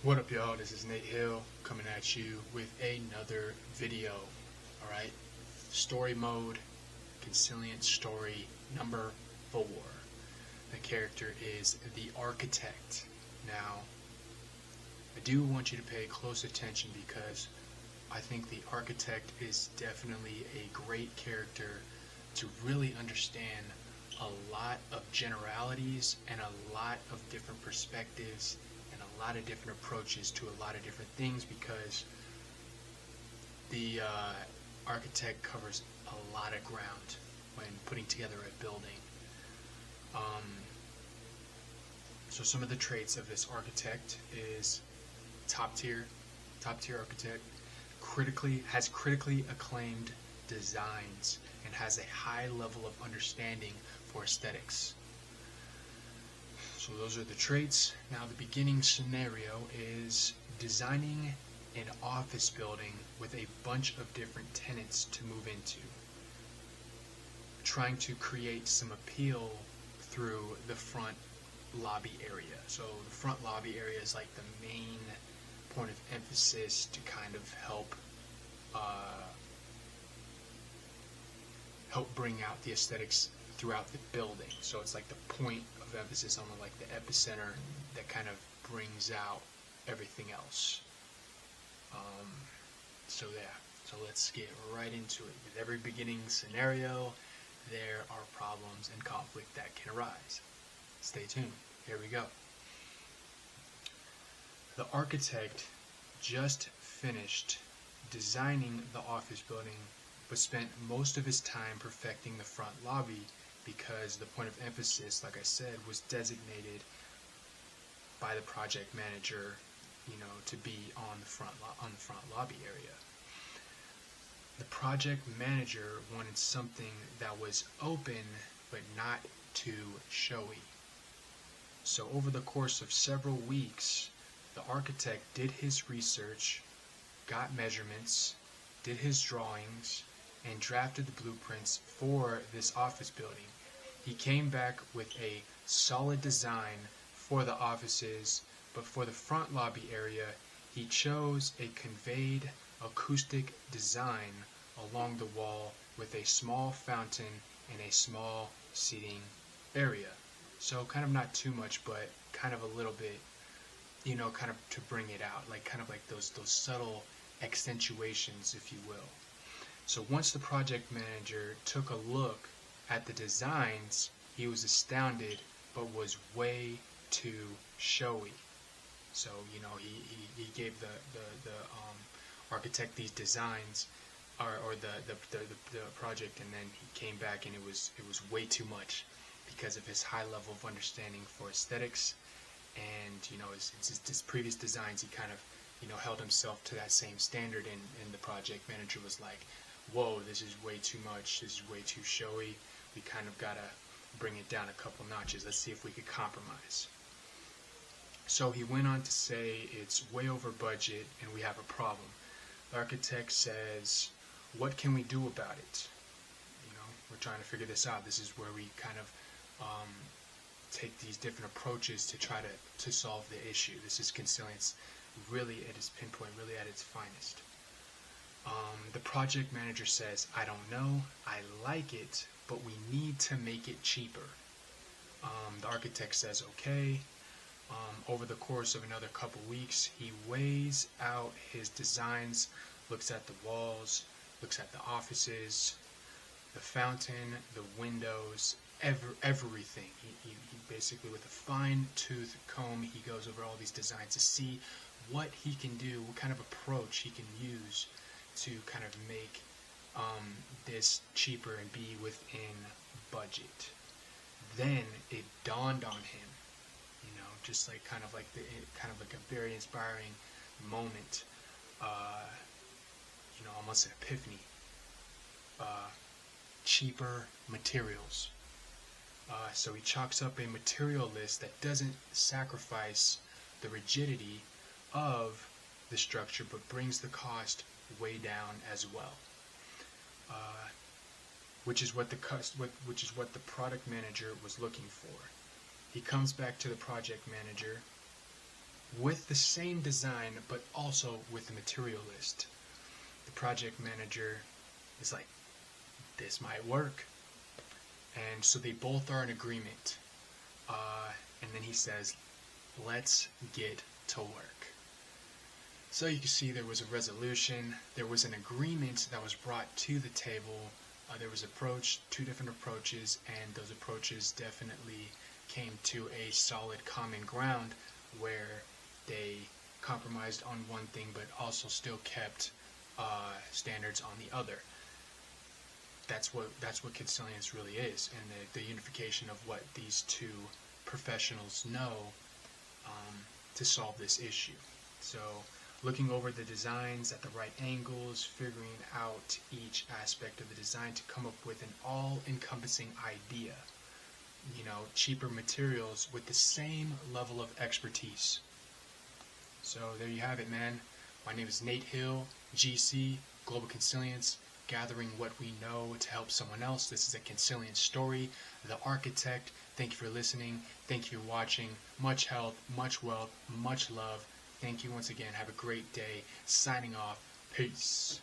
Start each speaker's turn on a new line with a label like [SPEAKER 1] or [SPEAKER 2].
[SPEAKER 1] What up, y'all? This is Nate Hill coming at you with another video. Alright, story mode, Consilient story number 4. The character is the architect. Now, I do want you to pay close attention because I think the architect is definitely a great character to really understand a lot of generalities and a lot of different perspectives and a lot of different approaches to a lot of different things, because the architect covers a lot of ground when putting together a building. So some of the traits of this architect is top tier architect, has critically acclaimed designs, and has a high level of understanding for aesthetics. So those are the traits. Now the beginning scenario is designing an office building with a bunch of different tenants to move into. Trying to create some appeal through the front lobby area. So the front lobby area is like the main point of emphasis to kind of help bring out the aesthetics throughout the building. So it's like the point of emphasis, on like the epicenter that kind of brings out everything else. So let's get right into it. With every beginning scenario, there are problems and conflict that can arise. Stay tuned. Here we go. The architect just finished designing the office building, but spent most of his time perfecting the front lobby because the point of emphasis, like I said, was designated by the project manager, to be on the front lobby area. The project manager wanted something that was open but not too showy. So over the course of several weeks, the architect did his research, got measurements, did his drawings, and drafted the blueprints for this office building. He came back with a solid design for the offices, but for the front lobby area, he chose a conveyed acoustic design along the wall with a small fountain and a small seating area. So kind of not too much, but kind of a little bit, kind of to bring it out, like kind of like those subtle accentuations, if you will. So once the project manager took a look at the designs, he was astounded, but was way too showy. So he gave the architect these designs, or the project, and then he came back and it was way too much because of his high level of understanding for aesthetics, and his previous designs, he kind of held himself to that same standard, and the project manager was like, whoa, this is way too much, this is way too showy, we kind of gotta bring it down a couple notches, let's see if we could compromise. So he went on to say it's way over budget and we have a problem. The architect says, what can we do about it? We're trying to figure this out. This is where we kind of take these different approaches to try to solve the issue. This is Consilience really at its pinpoint, really at its finest. The project manager says, I don't know, I like it, but we need to make it cheaper. The architect says, okay. Over the course of another couple weeks, he weighs out his designs, looks at the walls, looks at the offices, the fountain, the windows, everything. He basically, with a fine-tooth comb, he goes over all these designs to see what he can do, what kind of approach he can use to kind of make this cheaper and be within budget. Then it dawned on him, just like kind of like a very inspiring moment, almost an epiphany. Cheaper materials. So he chalks up a material list that doesn't sacrifice the rigidity of the structure, but brings the cost way down as well. Which is what the product manager was looking for. He comes back to the project manager with the same design, but also with the material list. The project manager is like, this might work. And so they both are in agreement. And then he says, let's get to work. So you can see there was a resolution, there was an agreement that was brought to the table. There was two different approaches, and those approaches definitely came to a solid common ground where they compromised on one thing but also still kept standards on the other. That's what Consilience really is, and the unification of what these two professionals know to solve this issue. So looking over the designs at the right angles, figuring out each aspect of the design to come up with an all-encompassing idea. Cheaper materials with the same level of expertise. So there you have it, man. My name is Nate Hill, GC, Global Consilience, gathering what we know to help someone else. This is a Consilient story. The Architect. Thank you for listening. Thank you for watching. Much health, much wealth, much love. Thank you once again. Have a great day. Signing off. Peace.